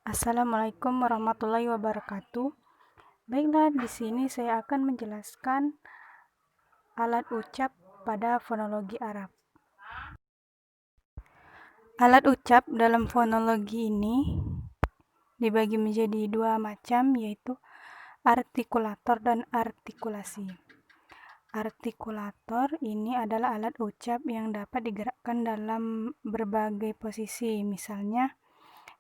Assalamualaikum warahmatullahi wabarakatuh. Baiklah, di sini saya akan menjelaskan alat ucap pada fonologi Arab. Alat ucap dalam fonologi ini dibagi menjadi dua macam, yaitu artikulator dan artikulasi. Artikulator ini adalah alat ucap yang dapat digerakkan dalam berbagai posisi, misalnya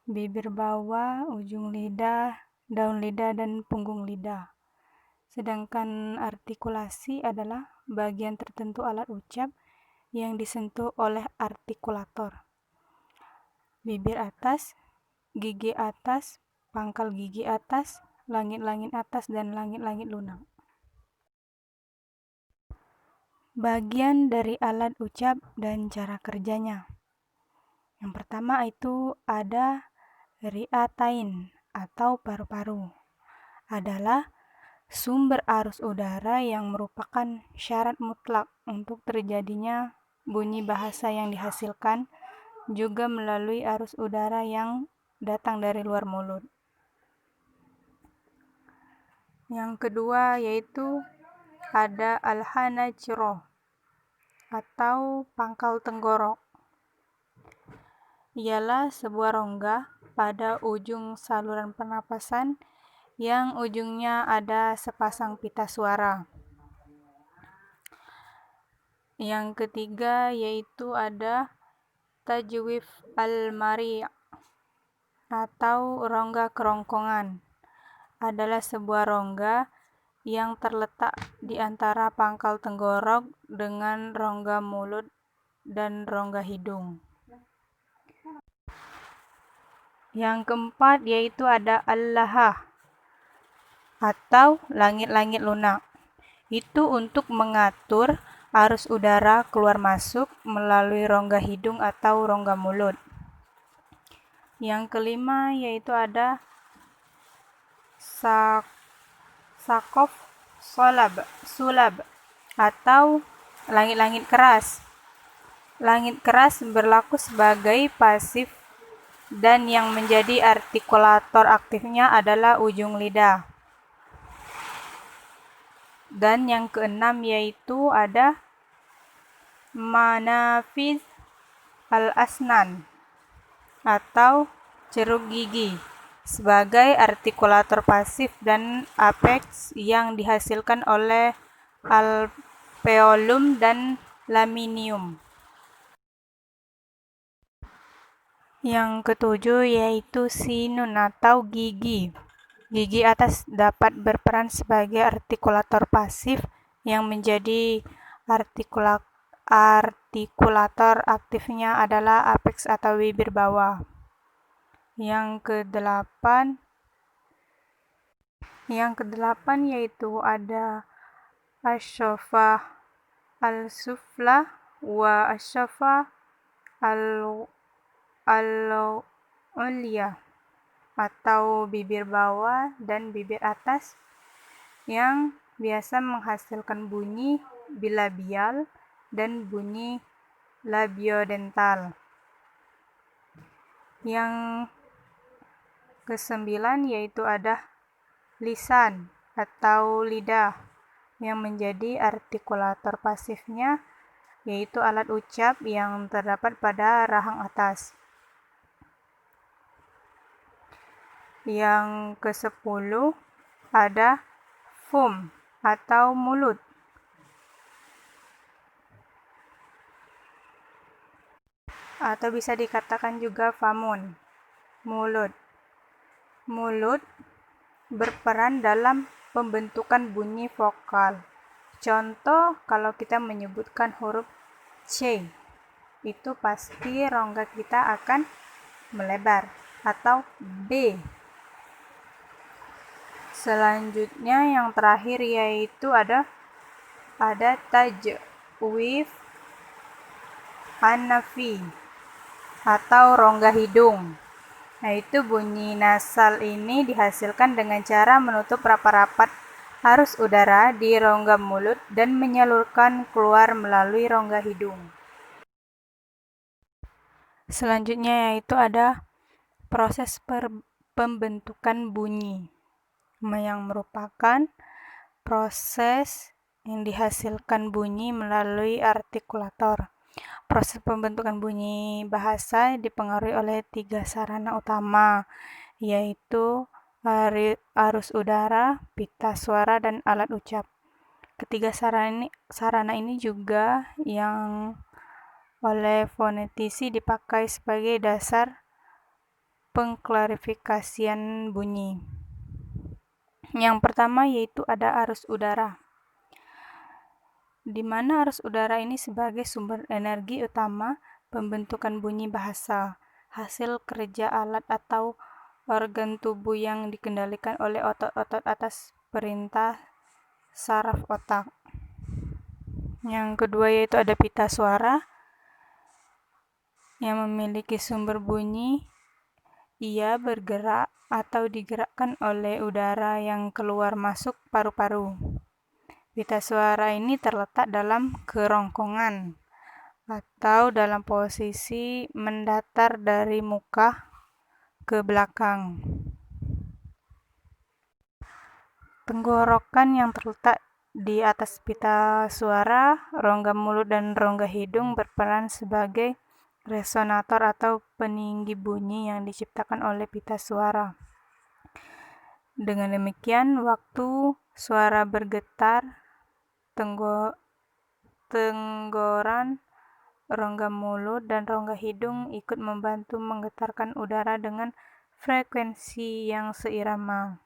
bibir bawah, ujung lidah, daun lidah, dan punggung lidah. Sedangkan artikulasi adalah bagian tertentu alat ucap yang disentuh oleh artikulator. Bibir atas, gigi atas, pangkal gigi atas, langit-langit atas, dan langit-langit lunak. Bagian dari alat ucap dan cara kerjanya. Yang pertama itu ada riatain atau paru-paru. Adalah sumber arus udara yang merupakan syarat mutlak untuk terjadinya bunyi bahasa yang dihasilkan, juga melalui arus udara yang datang dari luar mulut. Yang kedua yaitu ada al-hanajroh atau pangkal tenggorok. Ialah sebuah rongga pada ujung saluran pernapasan yang ujungnya ada sepasang pita suara. Yang ketiga yaitu ada tajwif al-mari' atau rongga kerongkongan. Adalah sebuah rongga yang terletak di antara pangkal tenggorok dengan rongga mulut dan rongga hidung. Yang keempat yaitu ada al-lahah atau langit-langit lunak. Itu untuk mengatur arus udara keluar masuk melalui rongga hidung atau rongga mulut. Yang kelima yaitu ada sakof sulab atau langit-langit keras. Langit keras berlaku sebagai pasif dan yang menjadi artikulator aktifnya adalah ujung lidah. Dan yang keenam yaitu ada manafiz al-asnan atau ceruk gigi sebagai artikulator pasif dan apeks yang dihasilkan oleh alveolum dan laminium. Yang ketujuh yaitu sinun atau gigi. Gigi atas dapat berperan sebagai artikulator pasif yang menjadi artikulator aktifnya adalah apeks atau bibir bawah. Yang kedelapan yaitu ada asyafah al-sufla wa asyafah al-ulya atau bibir bawah dan bibir atas yang biasa menghasilkan bunyi bilabial dan bunyi labiodental. Yang kesembilan yaitu ada lisan atau lidah yang menjadi artikulator pasifnya, yaitu alat ucap yang terdapat pada rahang atas. Yang ke-10 ada fum atau mulut. Atau bisa dikatakan juga famun, mulut. Mulut berperan dalam pembentukan bunyi vokal. Contoh, kalau kita menyebutkan huruf C, itu pasti rongga kita akan melebar. Atau B. Selanjutnya yang terakhir yaitu ada tajwif an-nafi atau rongga hidung. Nah, itu bunyi nasal ini dihasilkan dengan cara menutup rapat-rapat arus udara di rongga mulut dan menyalurkan keluar melalui rongga hidung. Selanjutnya yaitu ada proses pembentukan bunyi, yang merupakan proses yang dihasilkan bunyi melalui artikulator. Proses pembentukan bunyi bahasa dipengaruhi oleh 3 sarana utama, yaitu arus udara, pita suara, dan alat ucap. Ketiga sarana ini juga yang oleh fonetisi dipakai sebagai dasar pengklarifikasian bunyi. Yang pertama yaitu ada arus udara, di mana arus udara ini sebagai sumber energi utama pembentukan bunyi bahasa, hasil kerja alat atau organ tubuh yang dikendalikan oleh otot-otot atas perintah saraf otak. Yang kedua yaitu ada pita suara yang memiliki sumber bunyi. Ia bergerak atau digerakkan oleh udara yang keluar masuk paru-paru. Pita suara ini terletak dalam kerongkongan atau dalam posisi mendatar dari muka ke belakang. Tenggorokan yang terletak di atas pita suara, rongga mulut dan rongga hidung berperan sebagai resonator atau peninggi bunyi yang diciptakan oleh pita suara. Dengan demikian, waktu suara bergetar, tenggoran, rongga mulut, dan rongga hidung ikut membantu menggetarkan udara dengan frekuensi yang seirama.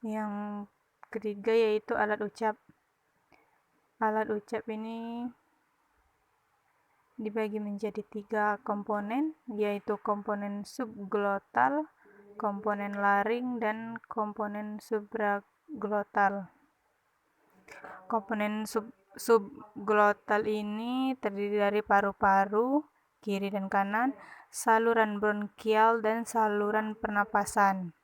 Yang ketiga yaitu alat ucap. Alat ucap ini dibagi menjadi 3 komponen, yaitu komponen subglotal, komponen laring, dan komponen supraglotal. Komponen subglotal ini terdiri dari paru-paru kiri dan kanan, saluran bronkial, dan saluran pernapasan.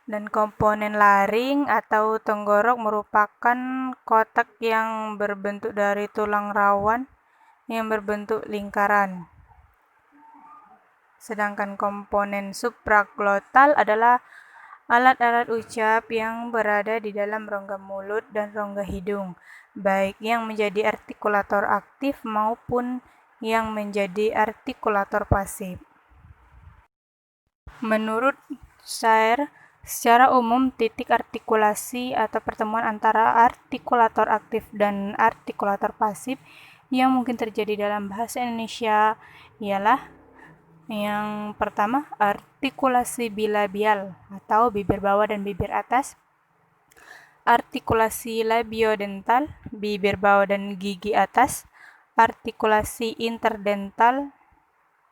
Dan komponen laring atau tenggorok merupakan kotak yang berbentuk dari tulang rawan yang berbentuk lingkaran. Sedangkan komponen supraglotal adalah alat-alat ucap yang berada di dalam rongga mulut dan rongga hidung, baik yang menjadi artikulator aktif maupun yang menjadi artikulator pasif. Menurut Sayer, secara umum titik artikulasi atau pertemuan antara artikulator aktif dan artikulator pasif yang mungkin terjadi dalam bahasa Indonesia ialah yang pertama, artikulasi bilabial atau bibir bawah dan bibir atas, artikulasi labiodental, bibir bawah dan gigi atas, artikulasi interdental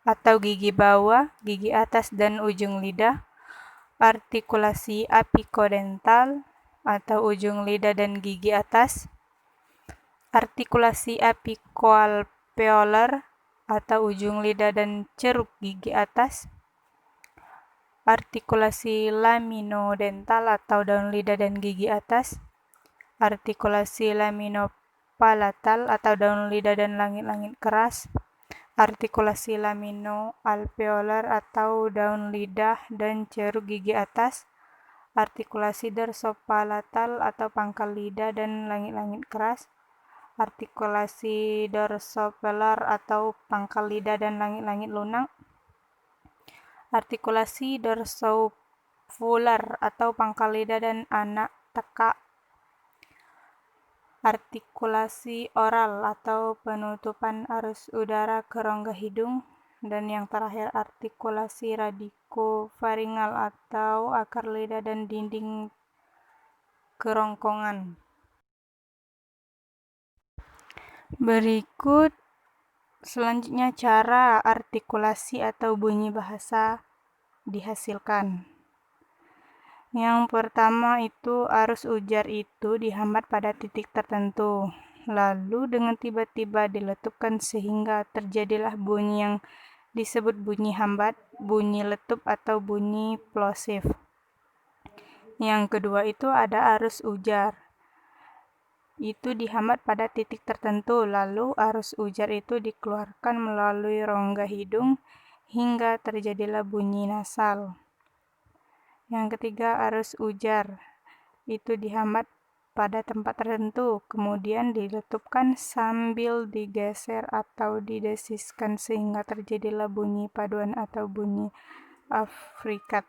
atau gigi bawah, gigi atas, dan ujung lidah, artikulasi apikodental atau ujung lidah dan gigi atas, artikulasi apikoalveolar atau ujung lidah dan ceruk gigi atas, artikulasi laminodental atau daun lidah dan gigi atas, artikulasi laminopalatal atau daun lidah dan langit-langit keras, artikulasi laminoalveolar atau daun lidah dan ceruk gigi atas, artikulasi dorsopalatal atau pangkal lidah dan langit-langit keras, artikulasi dorsovelar atau pangkal lidah dan langit-langit lunak, artikulasi dorsovular atau pangkal lidah dan anak tekak, artikulasi oral atau penutupan arus udara ke rongga hidung, dan yang terakhir artikulasi radikofaringal atau akar lidah dan dinding kerongkongan. Berikut selanjutnya cara artikulasi atau bunyi bahasa dihasilkan. Yang pertama itu arus ujar itu dihambat pada titik tertentu, lalu dengan tiba-tiba diletupkan sehingga terjadilah bunyi yang disebut bunyi hambat, bunyi letup, atau bunyi plosif. Yang kedua itu ada arus ujar. Itu dihambat pada titik tertentu, lalu arus ujar itu dikeluarkan melalui rongga hidung hingga terjadilah bunyi nasal. Yang ketiga, arus ujar. Itu dihambat pada tempat tertentu, kemudian diletupkan sambil digeser atau didesiskan sehingga terjadilah bunyi paduan atau bunyi afrikat.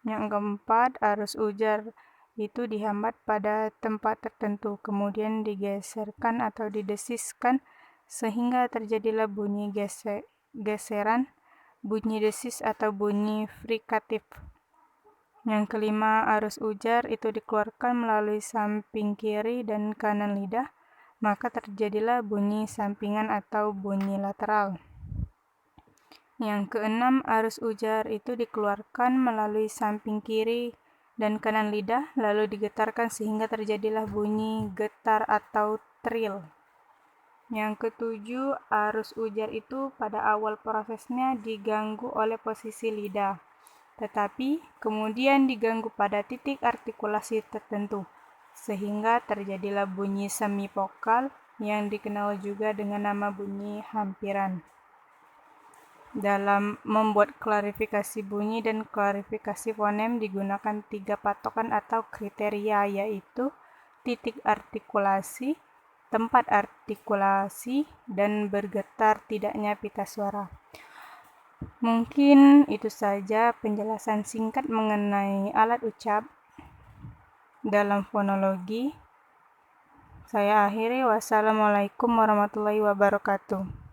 Yang keempat, arus ujar itu dihambat pada tempat tertentu, kemudian digeserkan atau didesiskan sehingga terjadilah bunyi geseran, bunyi desis atau bunyi frikatif. Yang kelima, arus ujar itu dikeluarkan melalui samping kiri dan kanan lidah, maka terjadilah bunyi sampingan atau bunyi lateral. Yang keenam, arus ujar itu dikeluarkan melalui samping kiri dan kanan lidah, lalu digetarkan sehingga terjadilah bunyi getar atau trill. Yang ketujuh, arus ujar itu pada awal prosesnya diganggu oleh posisi lidah, tetapi kemudian diganggu pada titik artikulasi tertentu, sehingga terjadilah bunyi semivokal yang dikenal juga dengan nama bunyi hampiran. Dalam membuat klarifikasi bunyi dan klarifikasi fonem digunakan 3 patokan atau kriteria, yaitu titik artikulasi, tempat artikulasi, dan bergetar tidaknya pita suara. Mungkin itu saja penjelasan singkat mengenai alat ucap dalam fonologi. Saya akhiri, wassalamualaikum warahmatullahi wabarakatuh.